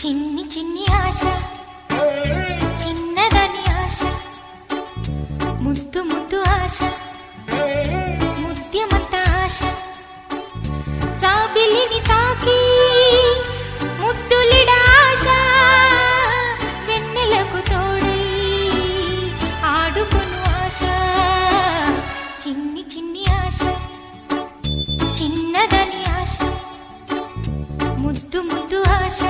చిన్ని చిన్ని ఆశ, చిన్నదని ఆశ, ముద్దు ముద్దు ఆశ, ముద్యమంత ఆశ, జాబిలిని తాకి ముద్దులిడ ఆశ, వెన్నెలకు తోడై ఆడుకొను ఆశ. చిన్ని చిన్ని ఆశ, చిన్నదని ఆశ, ముద్దు ముద్దు ఆశ.